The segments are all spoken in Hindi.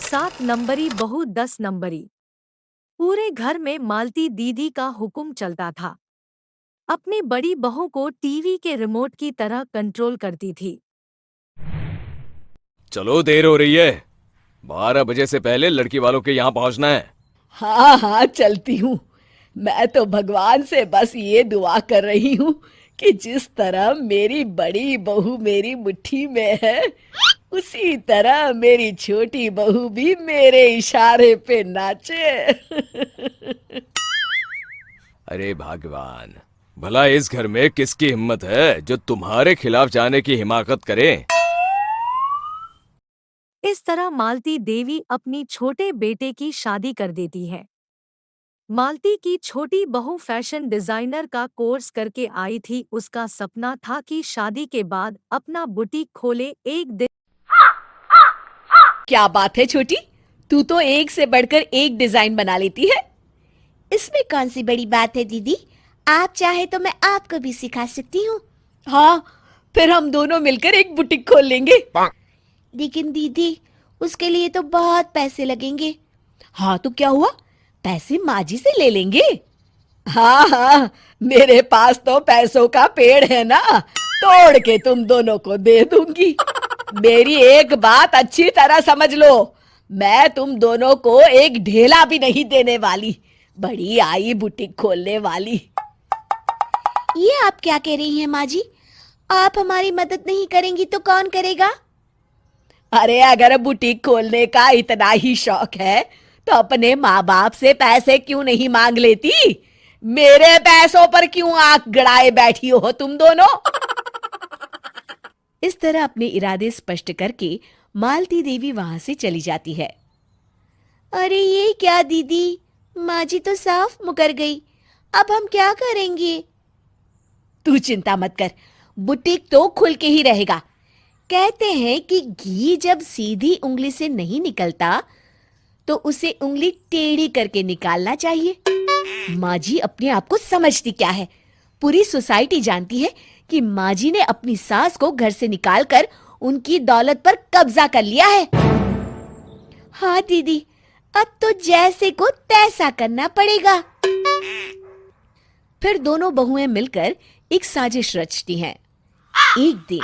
7 नंबरी बहू 10 नंबरी। पूरे घर में मालती दीदी का हुक्म चलता था। अपनी बड़ी बहू को टीवी के रिमोट की तरह कंट्रोल करती थी। चलो देर हो रही है। 12 बजे से पहले लड़की वालों के यहाँ पहुंचना है। हाँ हाँ चलती हूँ। मैं तो भगवान से बस ये दुआ कर रही हूँ कि जिस तरह मेरी बड़ी बहू मेरी मुट्ठी में है, उसी तरह मेरी छोटी बहू भी मेरे इशारे पे नाचे। अरे भगवान, भला इस घर में किसकी हिम्मत है जो तुम्हारे खिलाफ जाने की हिमाकत करे। इस तरह मालती देवी अपनी छोटे बेटे की शादी कर देती है। मालती की छोटी बहू फैशन डिजाइनर का कोर्स करके आई थी। उसका सपना था कि शादी के बाद अपना बुटीक खोले। एक दिन क्या बात है छोटी, तू तो एक से बढ़कर एक डिजाइन बना लेती है। इसमें कौन सी बड़ी बात है दीदी, आप चाहे तो मैं आपको भी सिखा सकती हूँ। हाँ, फिर हम दोनों मिलकर एक बुटीक खोल लेंगे। लेकिन दीदी, उसके लिए तो बहुत पैसे लगेंगे। हाँ तो क्या हुआ, पैसे माँ जी से ले लेंगे। हाँ हाँ, मेरे पास तो पैसों का पेड़ है ना, तोड़ के तुम दोनों को दे दूंगी। मेरी एक बात अच्छी तरह समझ लो, मैं तुम दोनों को एक ढेला भी नहीं देने वाली। बड़ी आई बुटीक खोलने वाली। ये आप क्या कह रही हैं माँ जी? आप हमारी मदद नहीं करेंगी तो कौन करेगा? अरे अगर बुटीक खोलने का इतना ही शौक है तो अपने माँ बाप से पैसे क्यों नहीं मांग लेती? मेरे पैसों पर क्यों आंख गड़ाए बैठी हो तुम दोनों? इस तरह अपने इरादे स्पष्ट करके मालती देवी वहां से चली जाती है। अरे ये क्या दीदी, माँ जी तो साफ मुकर गई। अब हम क्या करेंगे? तू चिंता मत कर, बुटीक तो खुल के ही रहेगा। कहते हैं कि घी जब सीधी उंगली से नहीं निकलता तो उसे उंगली टेढ़ी करके निकालना चाहिए। माँ जी अपने आप को समझती क्या है? पूरी सोसाइटी जानती है कि माँ जी ने अपनी सास को घर से निकालकर उनकी दौलत पर कब्जा कर लिया है। हाँ दीदी, अब तो जैसे को तैसा करना पड़ेगा। फिर दोनों बहुएं मिलकर एक साजिश रचती हैं। एक दिन,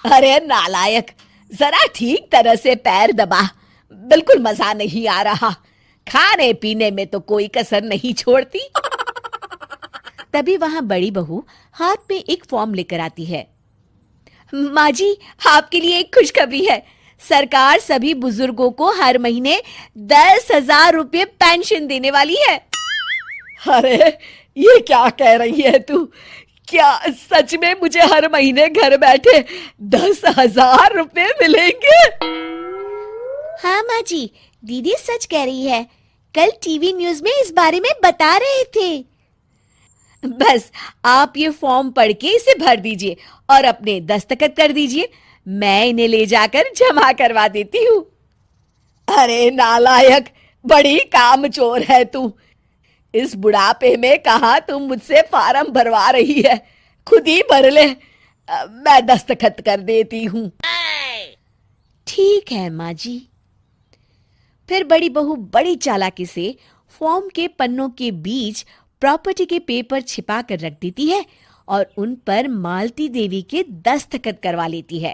अरे नालायक, जरा ठीक तरह से पैर दबा, बिल्कुल मजा नहीं आ रहा। खाने पीने में तो कोई कसर नहीं छोड़ती। तभी वहां बड़ी बहू हाथ में एक फॉर्म लेकर आती है। माँ जी, आपके लिए एक खुशखबरी है। सरकार सभी बुजुर्गों को हर महीने 10,000 रुपये पेंशन देने वाली है। अरे ये क्या कह रही है तू? क्या सच में मुझे हर महीने घर बैठे 10,000 रुपये मिलेंगे? हाँ माँ जी, दीदी सच कह रही है। कल टीवी न्यूज़ में इस बारे में बता रहे थे। बस आप ये फॉर्म पढ़ के इसे भर दीजिए और अपने दस्तखत कर दीजिए। मैं इन्हें ले जाकर जमा करवा देती हूँ। अरे नालायक, बड़ी कामचोर है तू। इस बुढ़ापे में कहाँ तुम मुझसे फार्म भरवा रही है? खुद ही भर ले, मैं दस्तखत कर देती हूँ। ठीक है माँ जी। फिर बड़ी बहू बड़ी चालाकी से फॉर्म के पन्नों के बीच प्रॉपर्टी के पेपर छिपा कर रख देती है और उन पर मालती देवी के दस्तखत करवा लेती है।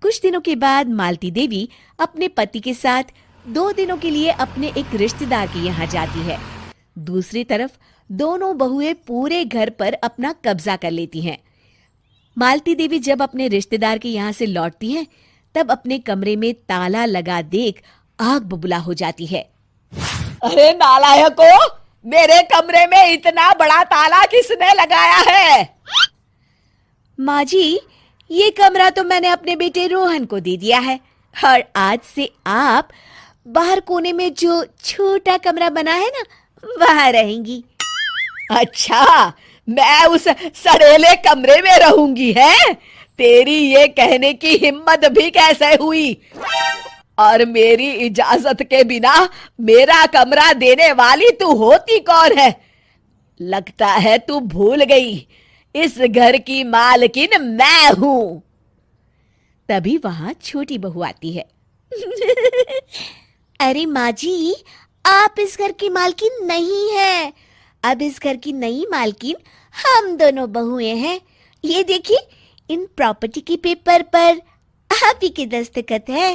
कुछ दिनों के बाद मालती देवी अपने पति के साथ 2 दिनों के लिए अपने एक रिश्तेदार के यहाँ जाती है। दूसरी तरफ दोनों बहुएं पूरे घर पर अपना कब्जा कर लेती हैं। मालती देवी जब अपने रिश्तेदार के यहाँ से लौटती हैं, तब अपने कमरे में ताला लगा देख आग बबूला हो जाती है। अरे नालायको, मेरे कमरे में इतना बड़ा ताला किसने लगाया है? माँ जी, ये कमरा तो मैंने अपने बेटे रोहन को दे दिया है और आज से आप बाहर कोने में जो छोटा कमरा बना है ना, वहां रहेंगी। अच्छा, मैं उस सड़ेले कमरे में रहूंगी है? तेरी ये कहने की हिम्मत भी कैसे हुई? और मेरी इजाजत के बिना मेरा कमरा देने वाली तू होती कौन है? लगता है तू भूल गई, इस घर की मालकिन मैं हूं। तभी वहां छोटी बहू आती है। अरे माँ जी, आप इस घर की मालकिन नहीं है। अब इस घर की नई मालकिन हम दोनों बहुएं हैं। ये देखिए, इन प्रॉपर्टी के पेपर पर आप ही के दस्तखत है।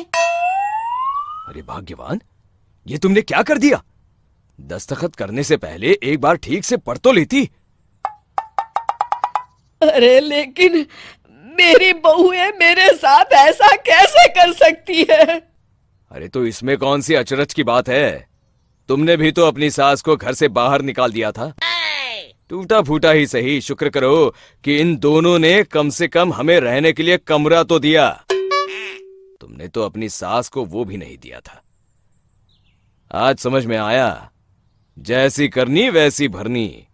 अरे भाग्यवान, ये तुमने क्या कर दिया? दस्तखत करने से पहले एक बार ठीक से पढ़ तो लेती। अरे लेकिन मेरी बहुएं मेरे साथ ऐसा कैसे कर सकती है? अरे तो इसमें कौन सी अचरज की बात है? तुमने भी तो अपनी सास को घर से बाहर निकाल दिया था। टूटा फूटा ही सही, शुक्र करो कि इन दोनों ने कम से कम हमें रहने के लिए कमरा तो दिया। तुमने तो अपनी सास को वो भी नहीं दिया था। आज समझ में आया, जैसी करनी वैसी भरनी।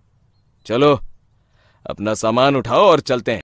चलो अपना सामान उठाओ और चलते हैं।